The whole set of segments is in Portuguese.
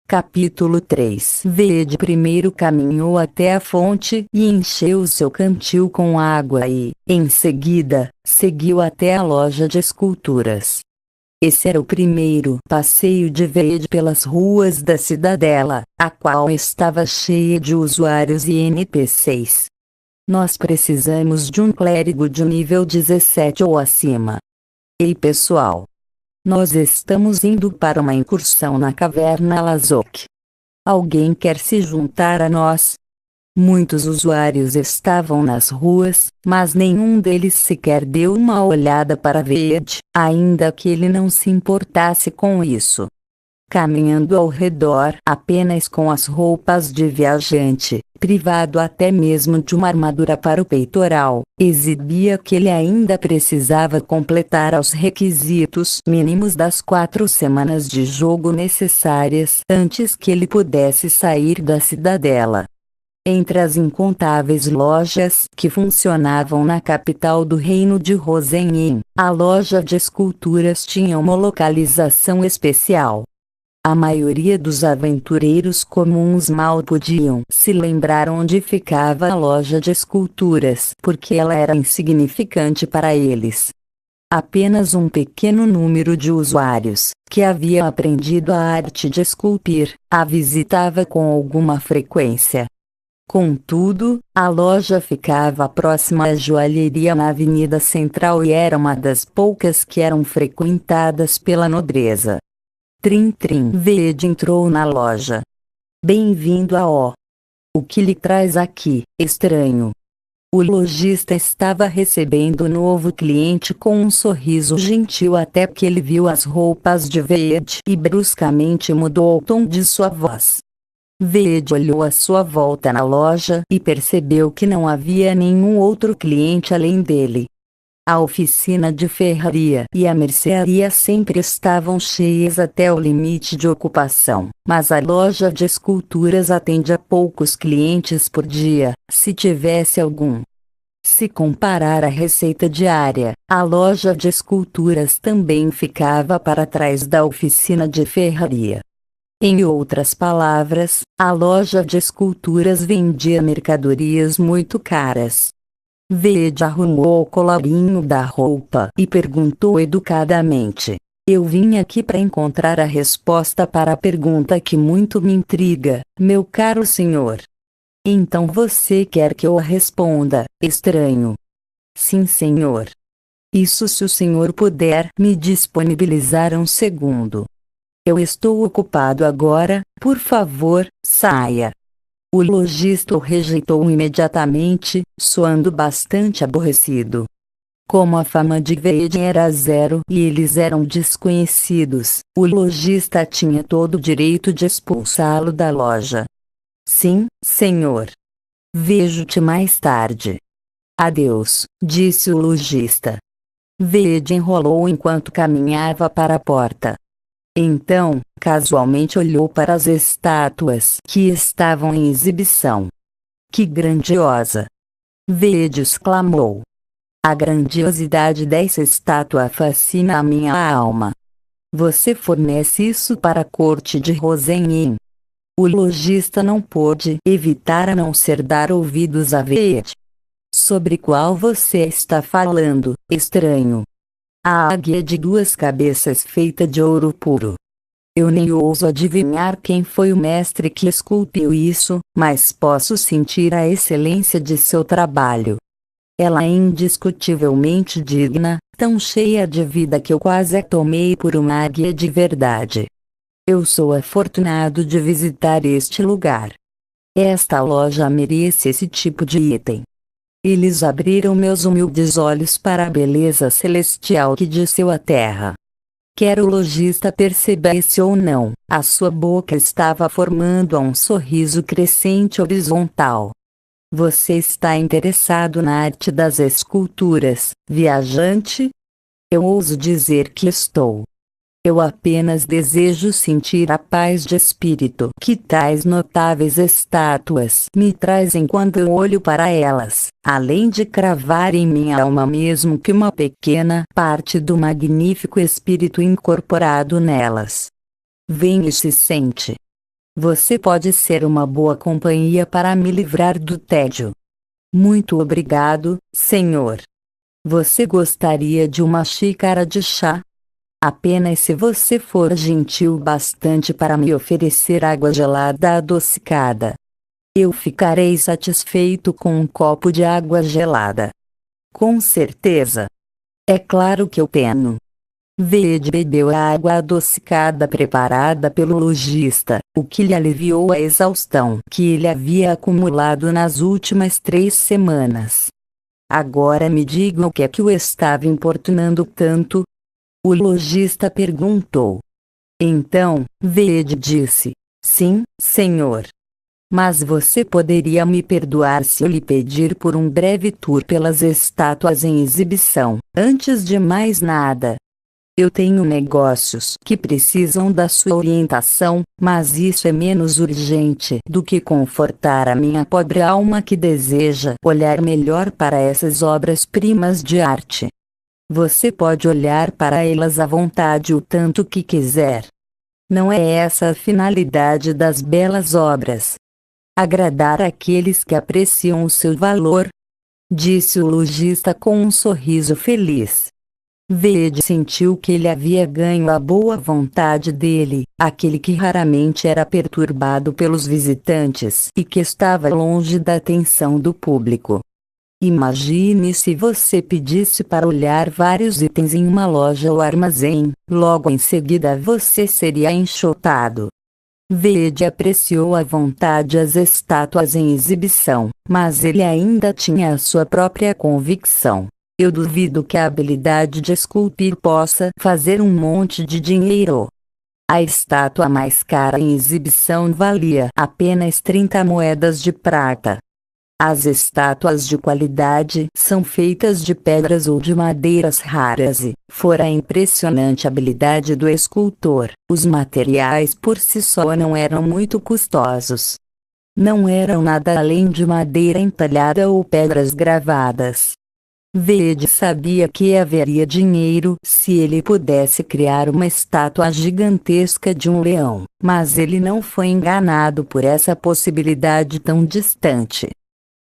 Capítulo 3. Vede primeiro caminhou até a fonte e encheu o seu cantil com água e, em seguida, seguiu até a loja de esculturas. Esse era o primeiro passeio de Vede pelas ruas da cidadela, a qual estava cheia de usuários e NPCs. Nós precisamos de um clérigo de nível 17 ou acima. Ei pessoal! Nós estamos indo para uma incursão na caverna Lazok. Alguém quer se juntar a nós? Muitos usuários estavam nas ruas, mas nenhum deles sequer deu uma olhada para Vede, ainda que ele não se importasse com isso. Caminhando ao redor apenas com as roupas de viajante, privado até mesmo de uma armadura para o peitoral, exibia que ele ainda precisava completar os requisitos mínimos das 4 semanas de jogo necessárias antes que ele pudesse sair da cidadela. Entre as incontáveis lojas que funcionavam na capital do reino de Rosenheim, a loja de esculturas tinha uma localização especial. A maioria dos aventureiros comuns mal podiam se lembrar onde ficava a loja de esculturas porque ela era insignificante para eles. Apenas um pequeno número de usuários, que havia aprendido a arte de esculpir, a visitava com alguma frequência. Contudo, a loja ficava próxima à joalheria na Avenida Central e era uma das poucas que eram frequentadas pela nobreza. Trim-trim. Vede entrou na loja. Bem-vindo a O. O que lhe traz aqui, estranho? O lojista estava recebendo o novo cliente com um sorriso gentil até que ele viu as roupas de Vede e bruscamente mudou o tom de sua voz. Vede olhou à sua volta na loja e percebeu que não havia nenhum outro cliente além dele. A oficina de ferraria e a mercearia sempre estavam cheias até o limite de ocupação, mas a loja de esculturas atende a poucos clientes por dia, se tivesse algum. Se comparar a receita diária, a loja de esculturas também ficava para trás da oficina de ferraria. Em outras palavras, a loja de esculturas vendia mercadorias muito caras. Vede arrumou o colarinho da roupa e perguntou educadamente: eu vim aqui para encontrar a resposta para a pergunta que muito me intriga, meu caro senhor. Então você quer que eu a responda, estranho? Sim, senhor. Isso se o senhor puder me disponibilizar um segundo. Eu estou ocupado agora, por favor, saia. O lojista o rejeitou imediatamente, soando bastante aborrecido. Como a fama de Vede era zero e eles eram desconhecidos, o lojista tinha todo o direito de expulsá-lo da loja. Sim, senhor. Vejo-te mais tarde. Adeus, disse o lojista. Vede enrolou enquanto caminhava para a porta. Então, casualmente olhou para as estátuas que estavam em exibição. Que grandiosa! Vede exclamou. A grandiosidade dessa estátua fascina a minha alma. Você fornece isso para a corte de Rosenheim? O lojista não pôde evitar a não ser dar ouvidos a Vede. Sobre qual você está falando, estranho? A águia de 2 cabeças feita de ouro puro. Eu nem ouso adivinhar quem foi o mestre que esculpiu isso, mas posso sentir a excelência de seu trabalho. Ela é indiscutivelmente digna, tão cheia de vida que eu quase a tomei por uma águia de verdade. Eu sou afortunado de visitar este lugar. Esta loja merece esse tipo de item. Eles abriram meus humildes olhos para a beleza celestial que desceu à terra. Quer o lojista percebesse ou não, a sua boca estava formando um sorriso crescente horizontal. Você está interessado na arte das esculturas, viajante? Eu ouso dizer que estou. Eu apenas desejo sentir a paz de espírito que tais notáveis estátuas me trazem quando eu olho para elas, além de cravar em minha alma mesmo que uma pequena parte do magnífico espírito incorporado nelas. Vem e se sente. Você pode ser uma boa companhia para me livrar do tédio. Muito obrigado, senhor. Você gostaria de uma xícara de chá? Apenas se você for gentil bastante para me oferecer água gelada adocicada. Eu ficarei satisfeito com um copo de água gelada. Com certeza. É claro que eu tenho. Vede bebeu a água adocicada preparada pelo lojista, o que lhe aliviou a exaustão que ele havia acumulado nas últimas 3 semanas. Agora me diga o que é que o estava importunando tanto? O lojista perguntou. Então, Vede disse: sim, senhor. Mas você poderia me perdoar se eu lhe pedir por um breve tour pelas estátuas em exibição, antes de mais nada. Eu tenho negócios que precisam da sua orientação, mas isso é menos urgente do que confortar a minha pobre alma que deseja olhar melhor para essas obras-primas de arte. Você pode olhar para elas à vontade o tanto que quiser. Não é essa a finalidade das belas obras. Agradar aqueles que apreciam o seu valor? Disse o lojista com um sorriso feliz. Vede sentiu que ele havia ganho a boa vontade dele, aquele que raramente era perturbado pelos visitantes e que estava longe da atenção do público. Imagine se você pedisse para olhar vários itens em uma loja ou armazém, logo em seguida você seria enxotado. Vede apreciou à vontade as estátuas em exibição, mas ele ainda tinha a sua própria convicção. Eu duvido que a habilidade de esculpir possa fazer um monte de dinheiro. A estátua mais cara em exibição valia apenas 30 moedas de prata. As estátuas de qualidade são feitas de pedras ou de madeiras raras e, fora a impressionante habilidade do escultor, os materiais por si só não eram muito custosos. Não eram nada além de madeira entalhada ou pedras gravadas. Vede sabia que haveria dinheiro se ele pudesse criar uma estátua gigantesca de um leão, mas ele não foi enganado por essa possibilidade tão distante.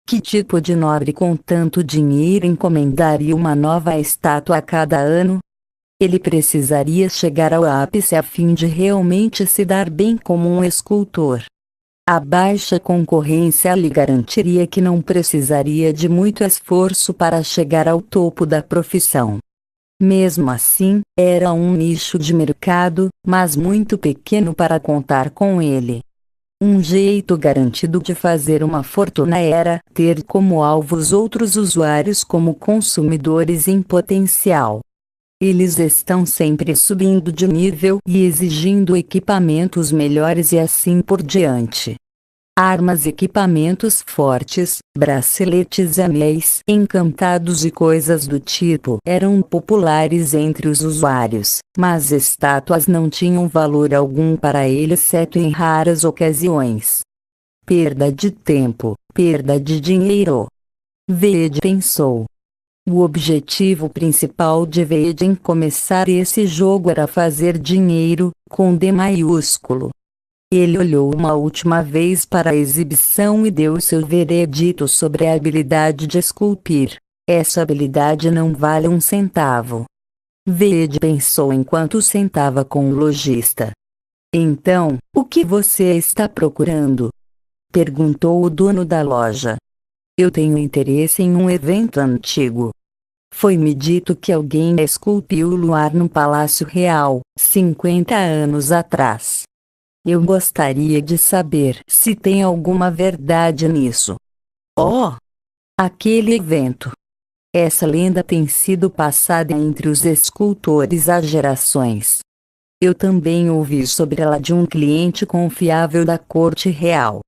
Que tipo de nobre com tanto dinheiro encomendaria uma nova estátua a cada ano? Ele precisaria chegar ao ápice a fim de realmente se dar bem como um escultor. A baixa concorrência lhe garantiria que não precisaria de muito esforço para chegar ao topo da profissão. Mesmo assim, era um nicho de mercado, mas muito pequeno para contar com ele. Um jeito garantido de fazer uma fortuna era ter como alvos outros usuários como consumidores em potencial. Eles estão sempre subindo de nível e exigindo equipamentos melhores e assim por diante. Armas, equipamentos fortes, braceletes, anéis encantados e coisas do tipo eram populares entre os usuários, mas estátuas não tinham valor algum para ele exceto em raras ocasiões. Perda de tempo, perda de dinheiro. Vede pensou. O objetivo principal de Vede em começar esse jogo era fazer dinheiro, com D maiúsculo. Ele olhou uma última vez para a exibição e deu seu veredito sobre a habilidade de esculpir. Essa habilidade não vale um centavo. Vede pensou enquanto sentava com o lojista. Então, o que você está procurando? Perguntou o dono da loja. Eu tenho interesse em um evento antigo. Foi-me dito que alguém esculpiu o luar no Palácio Real, 50 anos atrás. Eu gostaria de saber se tem alguma verdade nisso. Oh! Aquele evento! Essa lenda tem sido passada entre os escultores há gerações. Eu também ouvi sobre ela de um cliente confiável da corte real.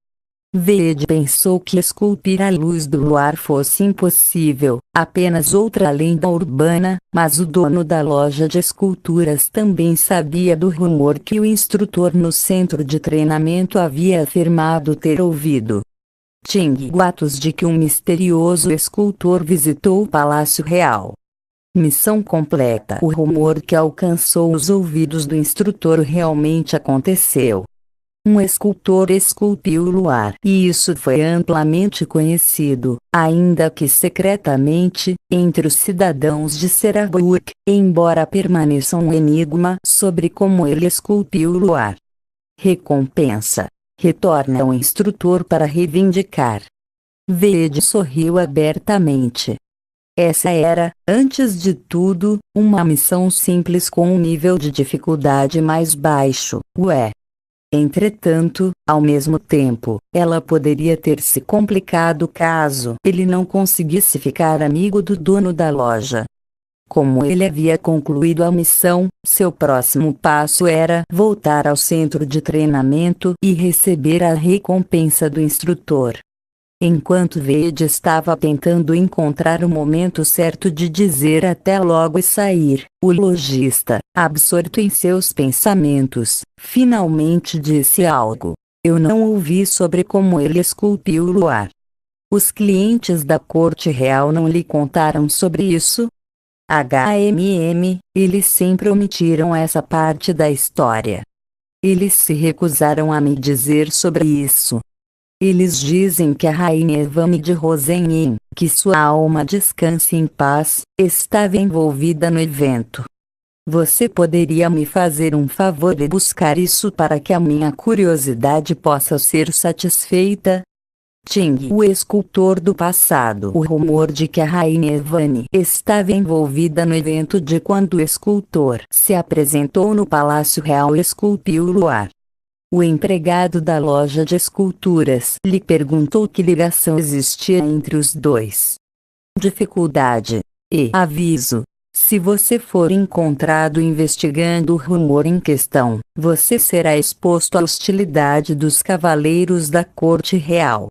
Vede pensou que esculpir a luz do luar fosse impossível, apenas outra lenda urbana, mas o dono da loja de esculturas também sabia do rumor que o instrutor no centro de treinamento havia afirmado ter ouvido. Tinha boatos de que um misterioso escultor visitou o Palácio Real. Missão completa. O rumor que alcançou os ouvidos do instrutor realmente aconteceu. Um escultor esculpiu o luar. E isso foi amplamente conhecido, ainda que secretamente, entre os cidadãos de Seraburg, embora permaneça um enigma sobre como ele esculpiu o luar. Recompensa. Retorna o instrutor para reivindicar. Vede sorriu abertamente. Essa era, antes de tudo, uma missão simples com um nível de dificuldade mais baixo, Entretanto, ao mesmo tempo, ela poderia ter se complicado caso ele não conseguisse ficar amigo do dono da loja. Como ele havia concluído a missão, seu próximo passo era voltar ao centro de treinamento e receber a recompensa do instrutor. Enquanto Vede estava tentando encontrar o momento certo de dizer até logo e sair, o lojista, absorto em seus pensamentos, finalmente disse algo. Eu não ouvi sobre como ele esculpiu o luar. Os clientes da corte real não lhe contaram sobre isso? Eles sempre omitiram essa parte da história. Eles se recusaram a me dizer sobre isso. Eles dizem que a rainha Evane de Rosenheim, que sua alma descanse em paz, estava envolvida no evento. Você poderia me fazer um favor e buscar isso para que a minha curiosidade possa ser satisfeita? Ting, o escultor do passado. O rumor de que a rainha Evane estava envolvida no evento de quando o escultor se apresentou no Palácio Real esculpiu o luar. O empregado da loja de esculturas lhe perguntou que ligação existia entre os dois. Dificuldade. E aviso. Se você for encontrado investigando o rumor em questão, você será exposto à hostilidade dos cavaleiros da corte real.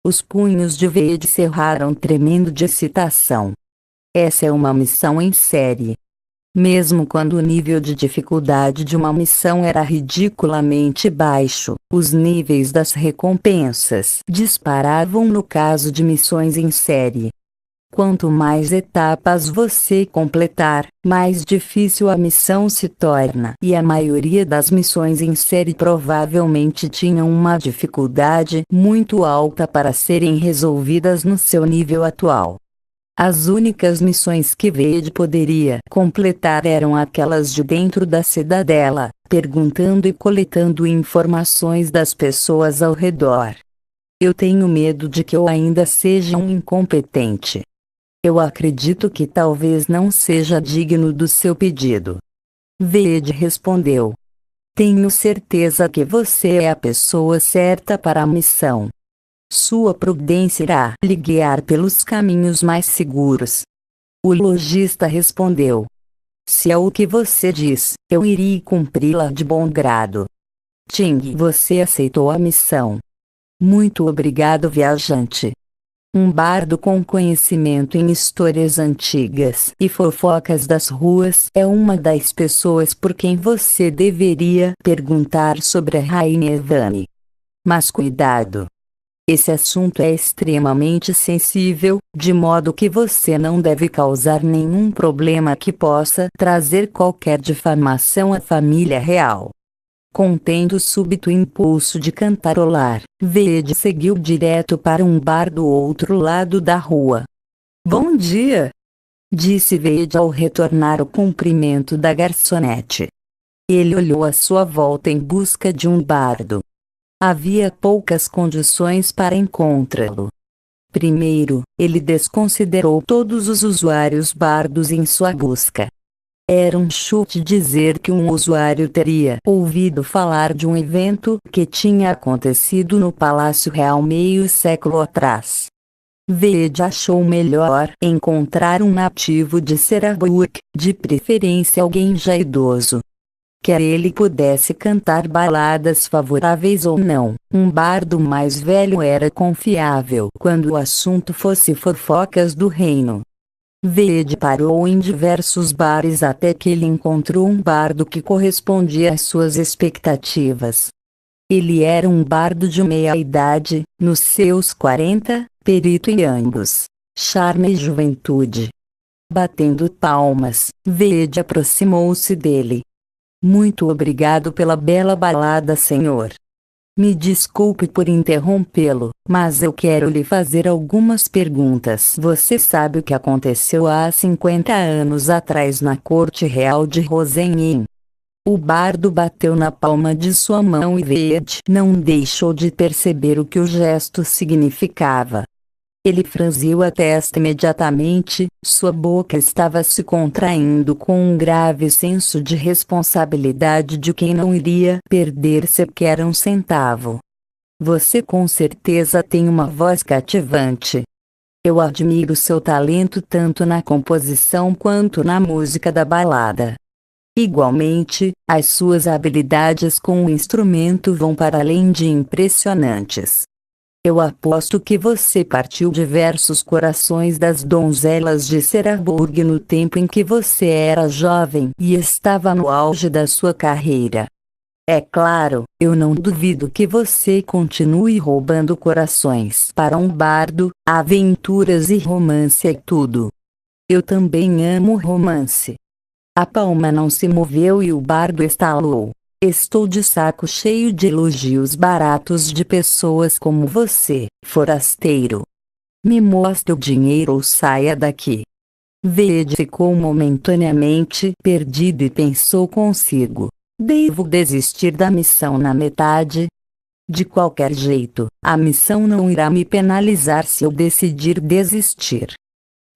Os punhos de Vede cerraram tremendo de excitação. Essa é uma missão em série. Mesmo quando o nível de dificuldade de uma missão era ridiculamente baixo, os níveis das recompensas disparavam no caso de missões em série. Quanto mais etapas você completar, mais difícil a missão se torna. E a maioria das missões em série provavelmente tinham uma dificuldade muito alta para serem resolvidas no seu nível atual. As únicas missões que Vede poderia completar eram aquelas de dentro da cidadela, perguntando e coletando informações das pessoas ao redor. Eu tenho medo de que eu ainda seja um incompetente. Eu acredito que talvez não seja digno do seu pedido. Vede respondeu. Tenho certeza que você é a pessoa certa para a missão. Sua prudência irá lhe guiar pelos caminhos mais seguros. O lojista respondeu. Se é o que você diz, eu irei cumpri-la de bom grado. Ting, você aceitou a missão. Muito obrigado, viajante. Um bardo com conhecimento em histórias antigas e fofocas das ruas é uma das pessoas por quem você deveria perguntar sobre a rainha Evane. Mas cuidado! Esse assunto é extremamente sensível, de modo que você não deve causar nenhum problema que possa trazer qualquer difamação à família real. Contendo súbito impulso de cantarolar, Vede seguiu direto para um bar do outro lado da rua. Bom dia! Disse Vede ao retornar o cumprimento da garçonete. Ele olhou à sua volta em busca de um bardo. Havia poucas condições para encontrá-lo. Primeiro, ele desconsiderou todos os usuários bardos em sua busca. Era um chute dizer que um usuário teria ouvido falar de um evento que tinha acontecido no Palácio Real meio século atrás. Vede achou melhor encontrar um nativo de Seraburg, de preferência alguém já idoso. Quer ele pudesse cantar baladas favoráveis ou não, um bardo mais velho era confiável quando o assunto fosse fofocas do reino. Vede parou em diversos bares até que ele encontrou um bardo que correspondia às suas expectativas. Ele era um bardo de meia-idade, nos seus 40, perito em ambos, charme e juventude. Batendo palmas, Vede aproximou-se dele. Muito obrigado pela bela balada, senhor. Me desculpe por interrompê-lo, mas eu quero lhe fazer algumas perguntas. Você sabe o que aconteceu há 50 anos atrás na corte real de Rosenheim? O bardo bateu na palma de sua mão e Veed não deixou de perceber o que o gesto significava. Ele franziu a testa imediatamente, sua boca estava se contraindo com um grave senso de responsabilidade de quem não iria perder sequer um centavo. Você com certeza tem uma voz cativante. Eu admiro seu talento tanto na composição quanto na música da balada. Igualmente, as suas habilidades com o instrumento vão para além de impressionantes. Eu aposto que você partiu diversos corações das donzelas de Serarburg no tempo em que você era jovem e estava no auge da sua carreira. É claro, eu não duvido que você continue roubando corações para um bardo, aventuras e romance é tudo. Eu também amo romance. A palma não se moveu e o bardo estalou. Estou de saco cheio de elogios baratos de pessoas como você, forasteiro. Me mostre o dinheiro ou saia daqui. Veed ficou momentaneamente perdido e pensou consigo. Devo desistir da missão na metade? De qualquer jeito, a missão não irá me penalizar se eu decidir desistir.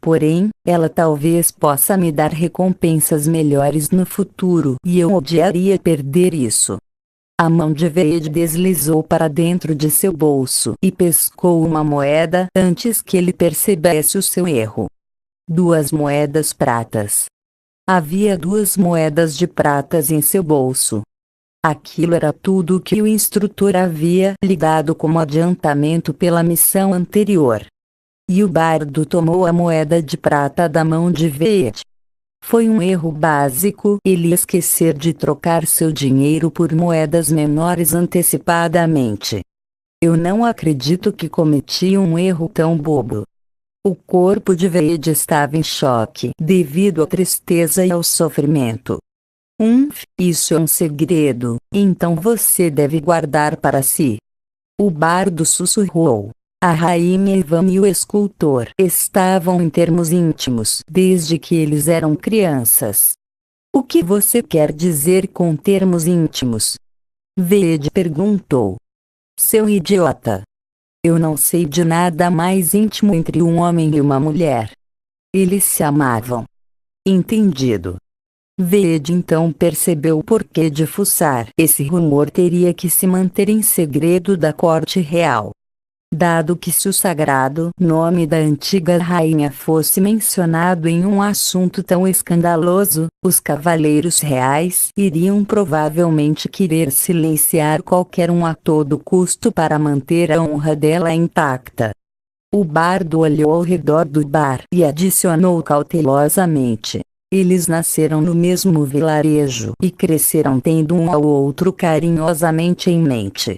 Porém, ela talvez possa me dar recompensas melhores no futuro e eu odiaria perder isso. A mão de Veed deslizou para dentro de seu bolso e pescou uma moeda antes que ele percebesse o seu erro. 2 moedas pratas. Havia 2 moedas de pratas em seu bolso. Aquilo era tudo o que o instrutor havia lhe dado como adiantamento pela missão anterior. E o bardo tomou a moeda de prata da mão de Veed. Foi um erro básico ele esquecer de trocar seu dinheiro por moedas menores antecipadamente. Eu não acredito que cometi um erro tão bobo. O corpo de Veed estava em choque devido à tristeza e ao sofrimento. Isso é um segredo, então você deve guardar para si. O bardo sussurrou. A rainha Ivan e o escultor estavam em termos íntimos desde que eles eram crianças. O que você quer dizer com termos íntimos? Veed perguntou. Seu idiota! Eu não sei de nada mais íntimo entre um homem e uma mulher. Eles se amavam. Entendido. Veed então percebeu o porquê de fuçar. Esse rumor teria que se manter em segredo da corte real. Dado que se o sagrado nome da antiga rainha fosse mencionado em um assunto tão escandaloso, os cavaleiros reais iriam provavelmente querer silenciar qualquer um a todo custo para manter a honra dela intacta. O bardo olhou ao redor do bar e adicionou cautelosamente. Eles nasceram no mesmo vilarejo e cresceram tendo um ao outro carinhosamente em mente.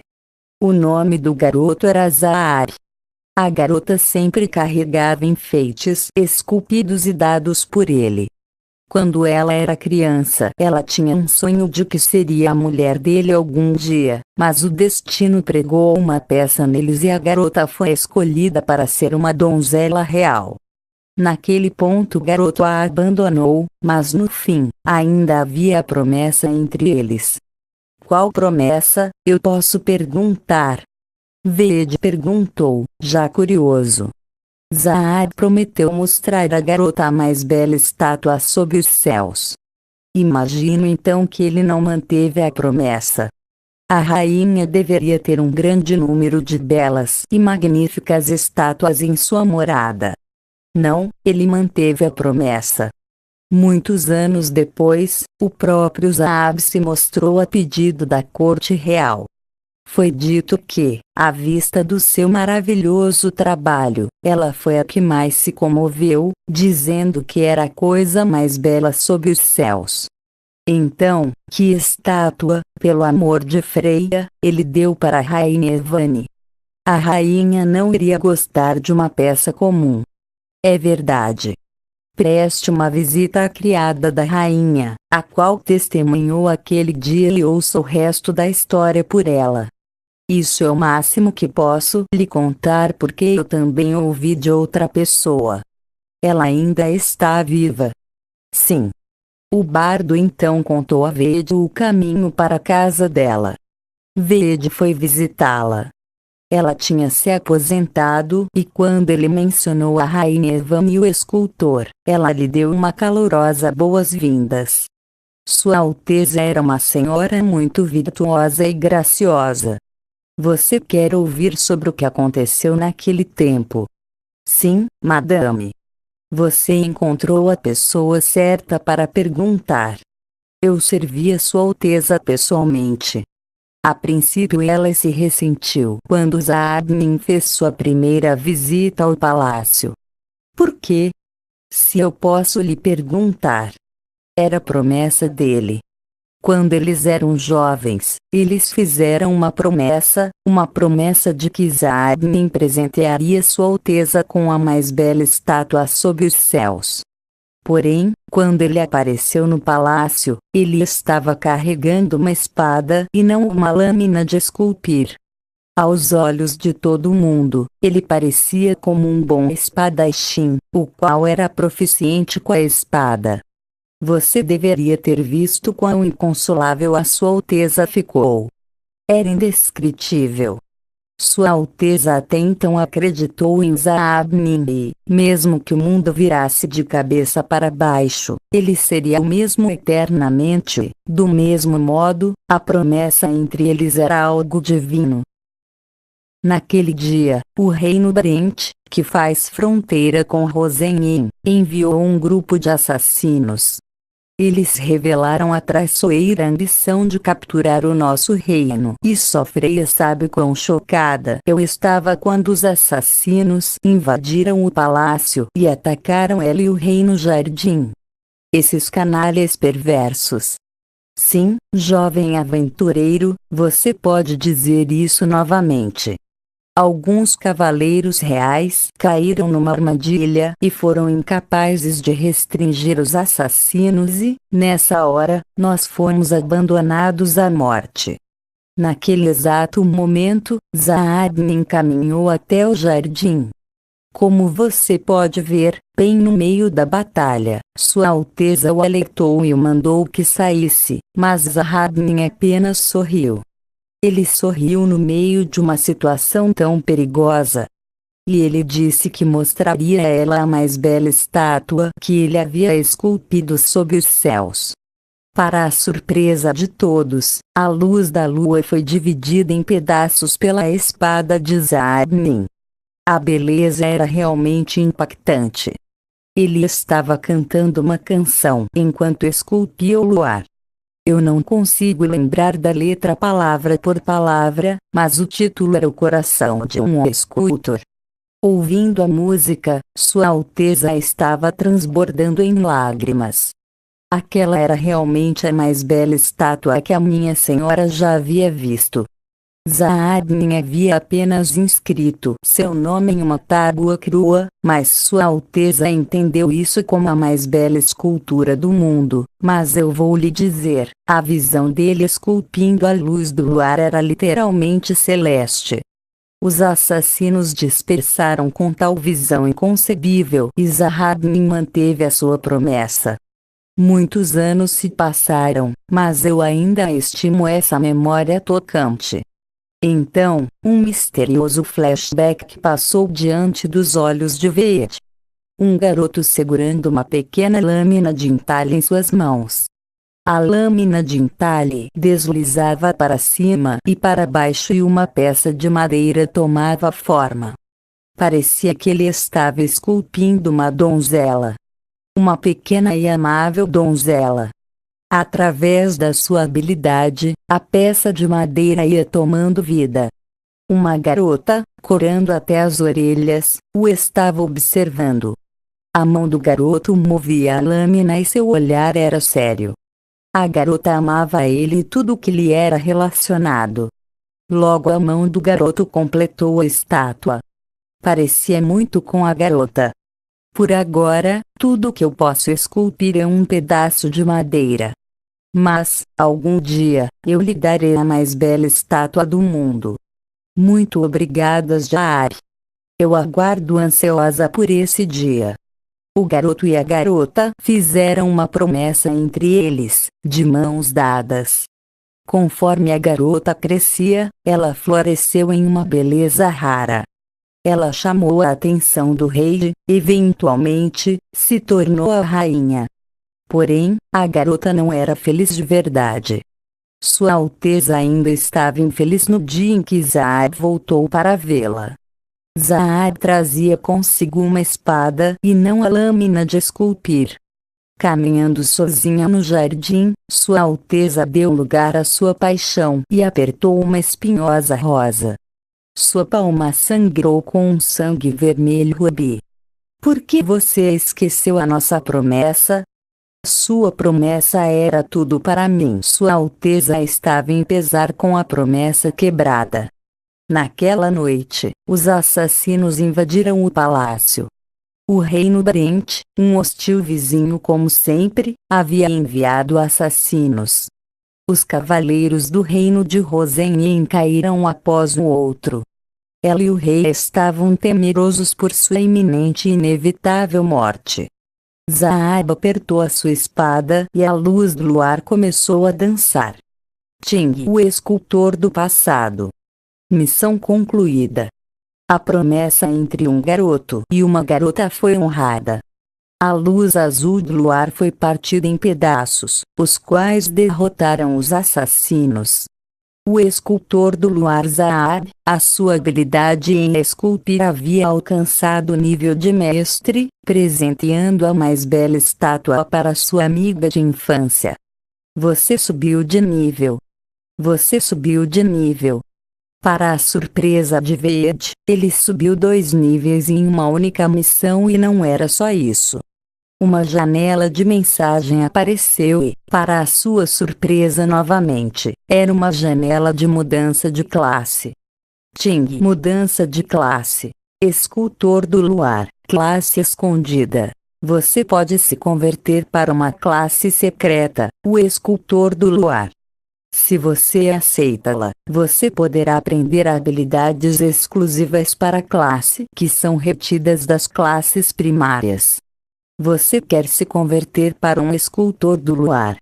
O nome do garoto era Zahar. A garota sempre carregava enfeites esculpidos e dados por ele. Quando ela era criança, ela tinha um sonho de que seria a mulher dele algum dia, mas o destino pregou uma peça neles e a garota foi escolhida para ser uma donzela real. Naquele ponto o garoto a abandonou, mas no fim, ainda havia a promessa entre eles. Qual promessa, eu posso perguntar? Veed perguntou, já curioso. Zahar prometeu mostrar à garota a mais bela estátua sob os céus. Imagino então que ele não manteve a promessa. A rainha deveria ter um grande número de belas e magníficas estátuas em sua morada. Não, ele manteve a promessa. Muitos anos depois, o próprio Zahar se mostrou a pedido da corte real. Foi dito que, à vista do seu maravilhoso trabalho, ela foi a que mais se comoveu, dizendo que era a coisa mais bela sob os céus. Então, que estátua, pelo amor de Freya, ele deu para a rainha Evane. A rainha não iria gostar de uma peça comum. É verdade. Preste uma visita à criada da rainha, a qual testemunhou aquele dia e ouça o resto da história por ela. Isso é o máximo que posso lhe contar porque eu também ouvi de outra pessoa. Ela ainda está viva. Sim. O bardo então contou a Vede o caminho para a casa dela. Vede foi visitá-la. Ela tinha se aposentado e quando ele mencionou a rainha Evan e o escultor, ela lhe deu uma calorosa boas-vindas. Sua Alteza era uma senhora muito virtuosa e graciosa. Você quer ouvir sobre o que aconteceu naquele tempo? Sim, madame. Você encontrou a pessoa certa para perguntar. Eu servi a Sua Alteza pessoalmente. A princípio ela se ressentiu quando Zaadmin fez sua primeira visita ao palácio. Por quê? Se eu posso lhe perguntar. Era promessa dele. Quando eles eram jovens, eles fizeram uma promessa de que Zaadmin presentearia Sua Alteza com a mais bela estátua sob os céus. Porém, quando ele apareceu no palácio, ele estava carregando uma espada e não uma lâmina de esculpir. Aos olhos de todo mundo, ele parecia como um bom espadachim, o qual era proficiente com a espada. Você deveria ter visto quão inconsolável a Sua Alteza ficou. Era indescritível. Sua Alteza até então acreditou em Zaadmin e, mesmo que o mundo virasse de cabeça para baixo, ele seria o mesmo eternamente. Do mesmo modo, a promessa entre eles era algo divino. Naquele dia, o reino Brent, que faz fronteira com Rosenin, enviou um grupo de assassinos. Eles revelaram a traiçoeira ambição de capturar o nosso reino. E só Freya sabe quão chocada eu estava quando os assassinos invadiram o palácio e atacaram ela e o reino Jardim. Esses canalhas perversos. Sim, jovem aventureiro, você pode dizer isso novamente. Alguns cavaleiros reais caíram numa armadilha e foram incapazes de restringir os assassinos e, nessa hora, nós fomos abandonados à morte. Naquele exato momento, Zaadmin caminhou até o jardim. Como você pode ver, bem no meio da batalha, Sua Alteza o alertou e o mandou que saísse, mas Zaadmin apenas sorriu. Ele sorriu no meio de uma situação tão perigosa. E ele disse que mostraria a ela a mais bela estátua que ele havia esculpido sob os céus. Para a surpresa de todos, a luz da lua foi dividida em pedaços pela espada de Zaadmin. A beleza era realmente impactante. Ele estava cantando uma canção enquanto esculpia o luar. Eu não consigo lembrar da letra palavra por palavra, mas o título era O Coração de um Escultor. Ouvindo a música, Sua Alteza estava transbordando em lágrimas. Aquela era realmente a mais bela estátua que a minha senhora já havia visto. Zaadmin havia apenas inscrito seu nome em uma tábua crua, mas Sua Alteza entendeu isso como a mais bela escultura do mundo. Mas eu vou lhe dizer, a visão dele esculpindo a luz do luar era literalmente celeste. Os assassinos dispersaram com tal visão inconcebível e Zaadmin manteve a sua promessa. Muitos anos se passaram, mas eu ainda estimo essa memória tocante. Então, um misterioso flashback passou diante dos olhos de Vede. Um garoto segurando uma pequena lâmina de entalhe em suas mãos. A lâmina de entalhe deslizava para cima e para baixo e uma peça de madeira tomava forma. Parecia que ele estava esculpindo uma donzela. Uma pequena e amável donzela. Através da sua habilidade, a peça de madeira ia tomando vida. Uma garota, corando até as orelhas, o estava observando. A mão do garoto movia a lâmina e seu olhar era sério. A garota amava ele e tudo que lhe era relacionado. Logo a mão do garoto completou a estátua. Parecia muito com a garota. Por agora, tudo que eu posso esculpir é um pedaço de madeira. Mas, algum dia, eu lhe darei a mais bela estátua do mundo. Muito obrigada, Jaari. Eu aguardo ansiosa por esse dia. O garoto e a garota fizeram uma promessa entre eles, de mãos dadas. Conforme a garota crescia, ela floresceu em uma beleza rara. Ela chamou a atenção do rei e, eventualmente, se tornou a rainha. Porém, a garota não era feliz de verdade. Sua Alteza ainda estava infeliz no dia em que Zaab voltou para vê-la. Zaab trazia consigo uma espada e não a lâmina de esculpir. Caminhando sozinha no jardim, Sua Alteza deu lugar à sua paixão e apertou uma espinhosa rosa. Sua palma sangrou com um sangue vermelho rubi. Por que você esqueceu a nossa promessa? Sua promessa era tudo para mim. Sua Alteza estava em pesar com a promessa quebrada. Naquela noite, os assassinos invadiram o palácio. O reino Brent, um hostil vizinho como sempre, havia enviado assassinos. Os cavaleiros do reino de Rosenien caíram um após o outro. Ela e o rei estavam temerosos por sua iminente e inevitável morte. Zaab apertou a sua espada e a luz do luar começou a dançar. Ting, o escultor do passado. Missão concluída. A promessa entre um garoto e uma garota foi honrada. A luz azul do luar foi partida em pedaços, os quais derrotaram os assassinos. O escultor do luar Zaab, a sua habilidade em esculpir havia alcançado o nível de mestre, presenteando a mais bela estátua para sua amiga de infância. Você subiu de nível. Você subiu de nível. Para a surpresa de Veed, ele subiu 2 níveis em uma única missão e não era só isso. Uma janela de mensagem apareceu e, para a sua surpresa novamente, era uma janela de mudança de classe. Ting, mudança de classe. Escultor do luar, classe escondida. Você pode se converter para uma classe secreta, o escultor do luar. Se você aceita-la, você poderá aprender habilidades exclusivas para a classe que são retidas das classes primárias. Você quer se converter para um escultor do luar?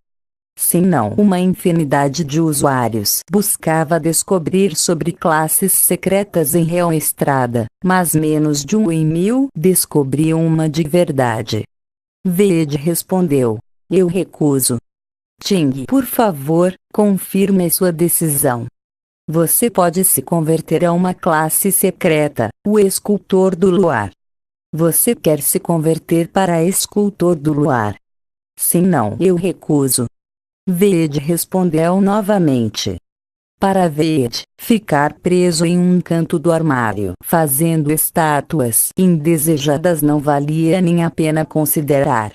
Sim, não. Uma infinidade de usuários buscava descobrir sobre classes secretas em Real Estrada, mas menos de 1 em 1000 descobriam uma de verdade. Veed respondeu: eu recuso. Ting, por favor, confirme sua decisão. Você pode se converter a uma classe secreta, o escultor do luar. Você quer se converter para escultor do luar? Sim, não. Eu recuso. Veed respondeu novamente. Para Veed, ficar preso em um canto do armário fazendo estátuas indesejadas não valia nem a pena considerar.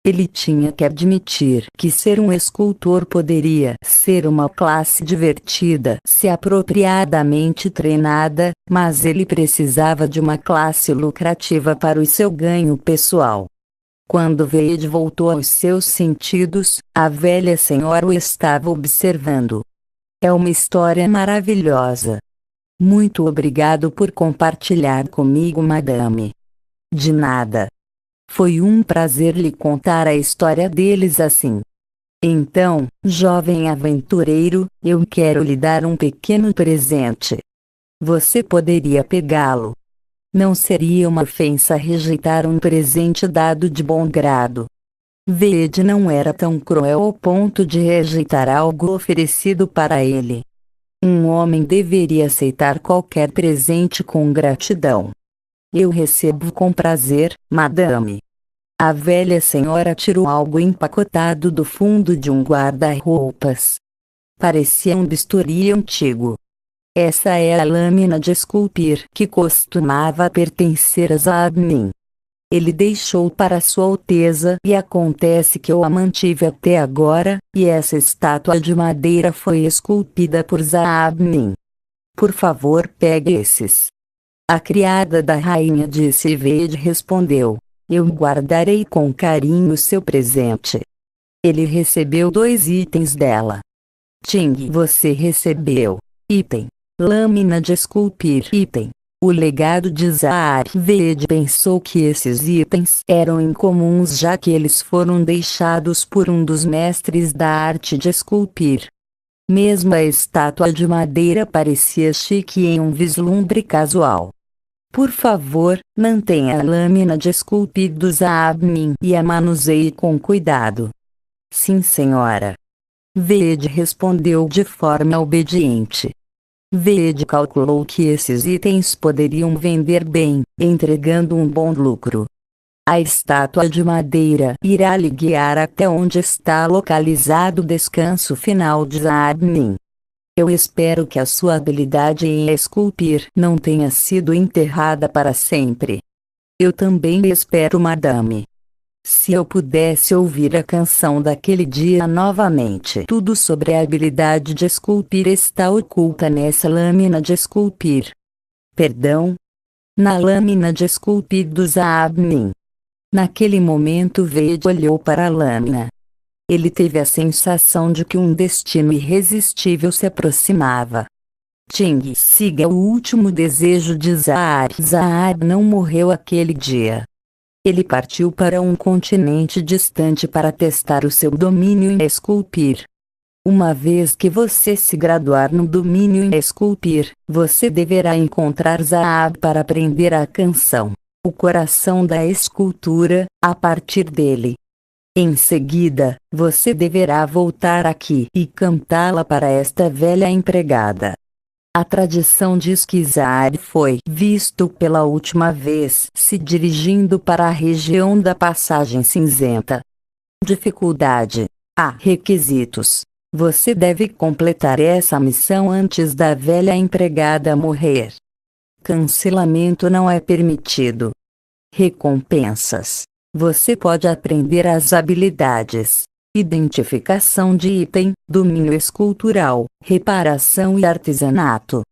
Ele tinha que admitir que ser um escultor poderia ser uma classe divertida se apropriadamente treinada, mas ele precisava de uma classe lucrativa para o seu ganho pessoal. Quando Veed voltou aos seus sentidos, a velha senhora o estava observando. É uma história maravilhosa. Muito obrigado por compartilhar comigo, madame. De nada. Foi um prazer lhe contar a história deles assim. Então, jovem aventureiro, eu quero lhe dar um pequeno presente. Você poderia pegá-lo. Não seria uma ofensa rejeitar um presente dado de bom grado. Veed não era tão cruel ao ponto de rejeitar algo oferecido para ele. Um homem deveria aceitar qualquer presente com gratidão. Eu recebo com prazer, madame. A velha senhora tirou algo empacotado do fundo de um guarda-roupas. Parecia um bisturi antigo. Essa é a lâmina de esculpir que costumava pertencer a Zaabmin. Ele deixou para Sua Alteza e acontece que eu a mantive até agora, e essa estátua de madeira foi esculpida por Zaabmin. Por favor, pegue esses. A criada da rainha disse e Veed respondeu: eu guardarei com carinho seu presente. Ele recebeu 2 itens dela. Ting, você recebeu. Item. Lâmina de esculpir item. O legado de Zaar Veed pensou que esses itens eram incomuns já que eles foram deixados por um dos mestres da arte de esculpir. Mesmo a estátua de madeira parecia chique em um vislumbre casual. Por favor, mantenha a lâmina de esculpir do Zaabmin e a manuseie com cuidado. Sim, senhora. Veed respondeu de forma obediente. Veed calculou que esses itens poderiam vender bem, entregando um bom lucro. A estátua de madeira irá lhe guiar até onde está localizado o descanso final de Zaabmin. Eu espero que a sua habilidade em esculpir não tenha sido enterrada para sempre. Eu também espero, madame. Se eu pudesse ouvir a canção daquele dia novamente. Tudo sobre a habilidade de esculpir está oculta nessa lâmina de esculpir. Perdão? Na lâmina de esculpir do Zaabmin. Naquele momento Veed olhou para a lâmina. Ele teve a sensação de que um destino irresistível se aproximava. Ting siga o último desejo de Zaar. Zaar não morreu aquele dia. Ele partiu para um continente distante para testar o seu domínio em esculpir. Uma vez que você se graduar no domínio em esculpir, você deverá encontrar Zaar para aprender a canção, o coração da escultura, a partir dele. Em seguida, você deverá voltar aqui e cantá-la para esta velha empregada. A tradição diz que Zaar foi visto pela última vez se dirigindo para a região da Passagem Cinzenta. Dificuldade: A. Requisitos. Você deve completar essa missão antes da velha empregada morrer. Cancelamento não é permitido. Recompensas: você pode aprender as habilidades: identificação de item, domínio escultural, reparação e artesanato.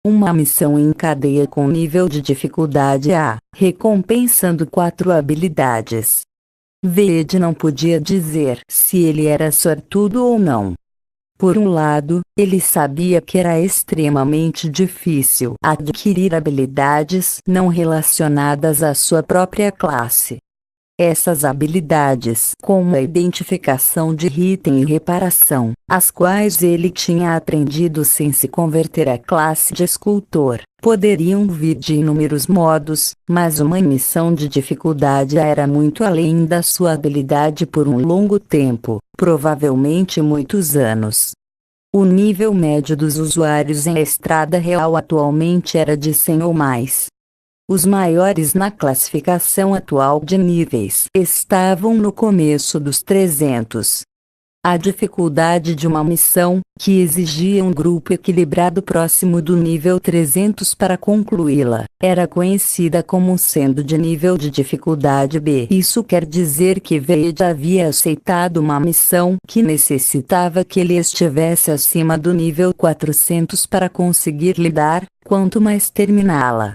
Uma missão em cadeia com nível de dificuldade A, recompensando 4 habilidades. Veed não podia dizer se ele era sortudo ou não. Por um lado, ele sabia que era extremamente difícil adquirir habilidades não relacionadas à sua própria classe. Essas habilidades, como a identificação de item e reparação, as quais ele tinha aprendido sem se converter à classe de escultor, poderiam vir de inúmeros modos, mas uma missão de dificuldade era muito além da sua habilidade por um longo tempo, provavelmente muitos anos. O nível médio dos usuários em Estrada Real atualmente era de 100 ou mais. Os maiores na classificação atual de níveis estavam no começo dos 300. A dificuldade de uma missão, que exigia um grupo equilibrado próximo do nível 300 para concluí-la, era conhecida como sendo de nível de dificuldade B. Isso quer dizer que Veed havia aceitado uma missão que necessitava que ele estivesse acima do nível 400 para conseguir lidar, quanto mais terminá-la.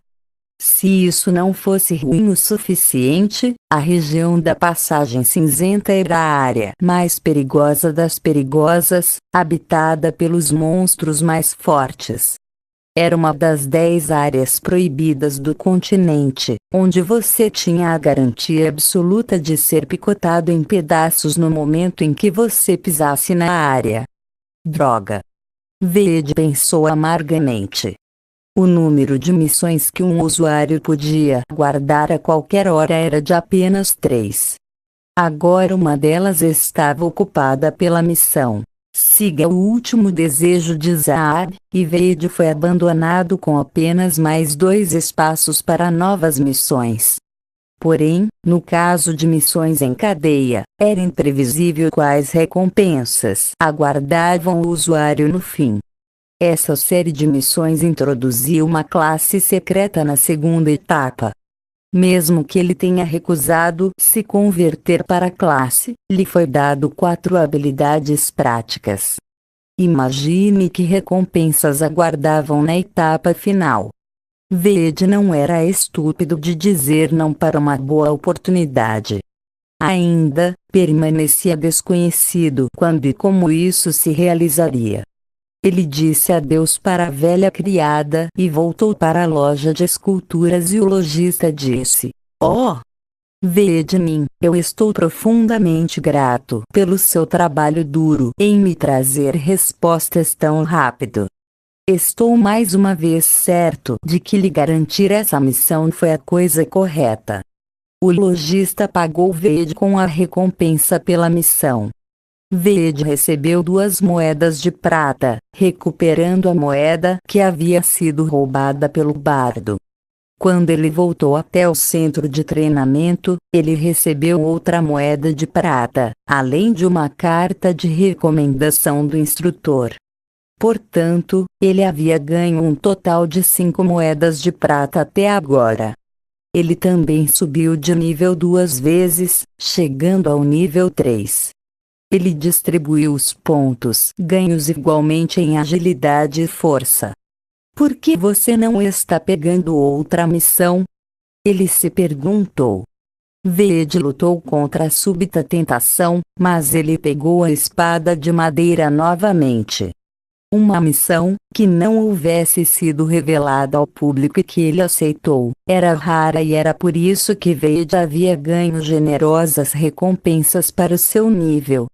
Se isso não fosse ruim o suficiente, a região da Passagem Cinzenta era a área mais perigosa das perigosas, habitada pelos monstros mais fortes. Era uma das 10 áreas proibidas do continente, onde você tinha a garantia absoluta de ser picotado em pedaços no momento em que você pisasse na área. Droga! Veed pensou amargamente. O número de missões que um usuário podia guardar a qualquer hora era de apenas 3. Agora uma delas estava ocupada pela missão Siga o último desejo de Zaar, e Veed foi abandonado com apenas mais 2 espaços para novas missões. Porém, no caso de missões em cadeia, era imprevisível quais recompensas aguardavam o usuário no fim. Essa série de missões introduzia uma classe secreta na segunda etapa. Mesmo que ele tenha recusado se converter para a classe, lhe foi dado 4 habilidades práticas. Imagine que recompensas aguardavam na etapa final. Veed não era estúpido de dizer não para uma boa oportunidade. Ainda, permanecia desconhecido quando e como isso se realizaria. Ele disse adeus para a velha criada e voltou para a loja de esculturas e o lojista disse: "Oh, Vedmin, eu estou profundamente grato pelo seu trabalho duro em me trazer respostas tão rápido. Estou mais uma vez certo de que lhe garantir essa missão foi a coisa correta." O lojista pagou Ved com a recompensa pela missão. Ved recebeu 2 moedas de prata, recuperando a moeda que havia sido roubada pelo bardo. Quando ele voltou até o centro de treinamento, ele recebeu outra moeda de prata, além de uma carta de recomendação do instrutor. Portanto, ele havia ganho um total de 5 moedas de prata até agora. Ele também subiu de nível 2 vezes, chegando ao nível 3. Ele distribuiu os pontos ganhos igualmente em agilidade e força. "Por que você não está pegando outra missão?" ele se perguntou. Ved lutou contra a súbita tentação, mas ele pegou a espada de madeira novamente. Uma missão, que não houvesse sido revelada ao público e que ele aceitou, era rara e era por isso que Ved havia ganho generosas recompensas para o seu nível.